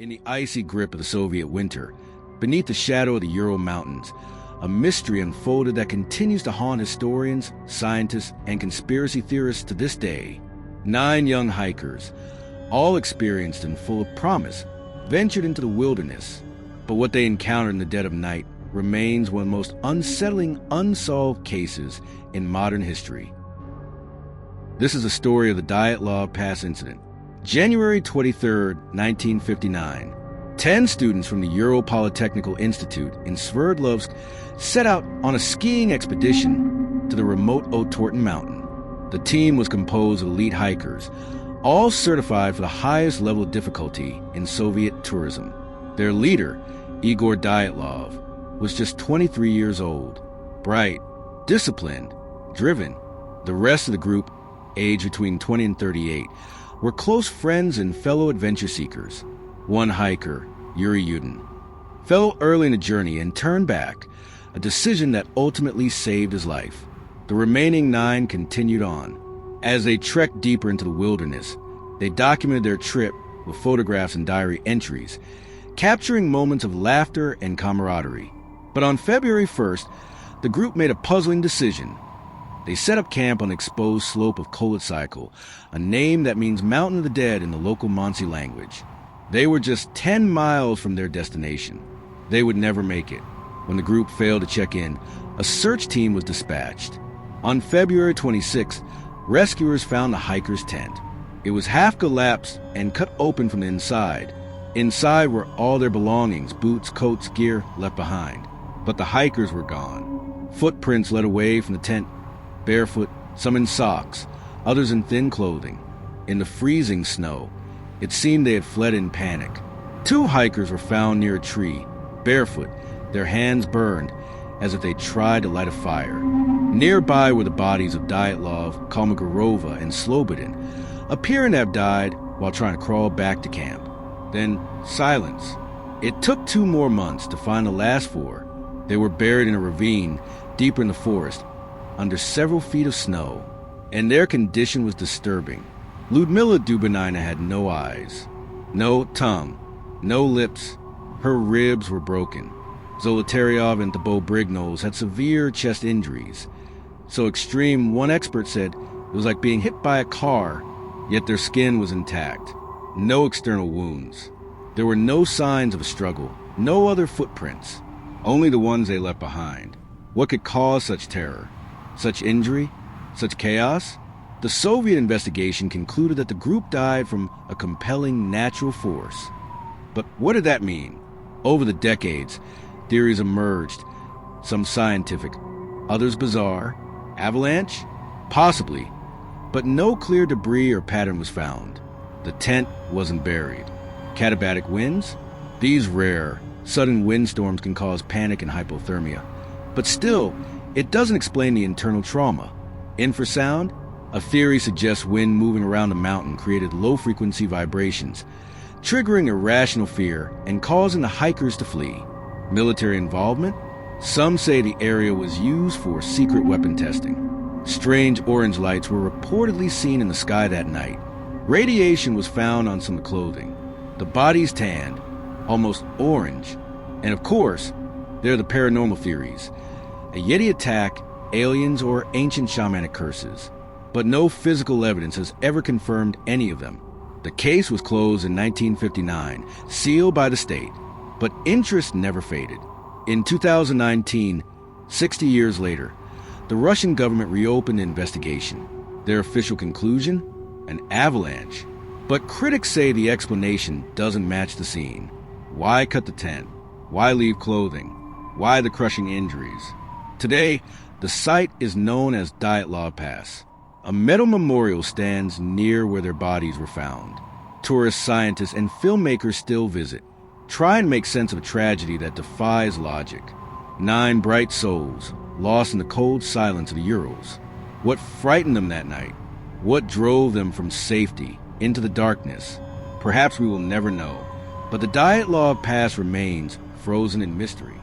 In the icy grip of the Soviet winter, beneath the shadow of the Ural Mountains, a mystery unfolded that continues to haunt historians, scientists, and conspiracy theorists to this day. 9 young hikers, all experienced and full of promise, ventured into the wilderness, but what they encountered in the dead of night remains one of the most unsettling, unsolved cases in modern history. This is the story of the Dyatlov Pass Incident. January 23, 1959. 10 students from the Ural Polytechnical Institute in Sverdlovsk set out on a skiing expedition to the remote Otorten Mountain. The team was composed of elite hikers, all certified for the highest level of difficulty in Soviet tourism. Their leader, Igor Dyatlov, was just 23 years old, bright, disciplined, driven. The rest of the group, aged between 20 and 38, were close friends and fellow adventure seekers. One hiker, Yuri Yudin, fell early in the journey and turned back, a decision that ultimately saved his life. The remaining 9 continued on. As they trekked deeper into the wilderness, they documented their trip with photographs and diary entries, capturing moments of laughter and camaraderie. But on February 1st, the group made a puzzling decision. They set up camp on the exposed slope of Kolotsykel, a name that means Mountain of the Dead in the local Mansi language. They were just 10 miles from their destination. They would never make it. When the group failed to check in, a search team was dispatched. On February 26th, rescuers found the hikers' tent. It was half collapsed and cut open from the inside. Inside were all their belongings, boots, coats, gear left behind. But the hikers were gone. Footprints led away from the tent, barefoot, some in socks, others in thin clothing. In the freezing snow, it seemed they had fled in panic. 2 hikers were found near a tree, barefoot, their hands burned, as if they tried to light a fire. Nearby were the bodies of Dyatlov, Kolmogorova, and Slobodin, appearing to have died while trying to crawl back to camp. Then silence. It took 2 more months to find the last 4. They were buried in a ravine deeper in the forest, under several feet of snow, and their condition was disturbing. Ludmila Dubinina had no eyes, no tongue, no lips. Her ribs were broken. Zolotaryov and Thibault-Brignoles had severe chest injuries. So extreme, one expert said it was like being hit by a car, yet their skin was intact. No external wounds. There were no signs of a struggle, no other footprints, only the ones they left behind. What could cause such terror? Such injury? Such chaos? The Soviet investigation concluded that the group died from a compelling natural force. But what did that mean? Over the decades, theories emerged, some scientific, others bizarre. Avalanche? Possibly, but no clear debris or pattern was found. The tent wasn't buried. Katabatic winds? These rare, sudden windstorms can cause panic and hypothermia. But still, it doesn't explain the internal trauma. Infrasound? A theory suggests wind moving around the mountain created low-frequency vibrations, triggering irrational fear and causing the hikers to flee. Military involvement? Some say the area was used for secret weapon testing. Strange orange lights were reportedly seen in the sky that night. Radiation was found on some clothing. The bodies tanned, almost orange. And of course, there are the paranormal theories. A Yeti attack, aliens, or ancient shamanic curses. But no physical evidence has ever confirmed any of them. The case was closed in 1959, sealed by the state, but interest never faded. In 2019, 60 years later, the Russian government reopened the investigation. Their official conclusion? An avalanche. But critics say the explanation doesn't match the scene. Why cut the tent? Why leave clothing? Why the crushing injuries? Today, the site is known as Dyatlov Pass. A metal memorial stands near where their bodies were found. Tourists, scientists, and filmmakers still visit, try and make sense of a tragedy that defies logic. 9 bright souls, lost in the cold silence of the Urals. What frightened them that night? What drove them from safety into the darkness? Perhaps we will never know. But the Dyatlov Pass remains frozen in mystery.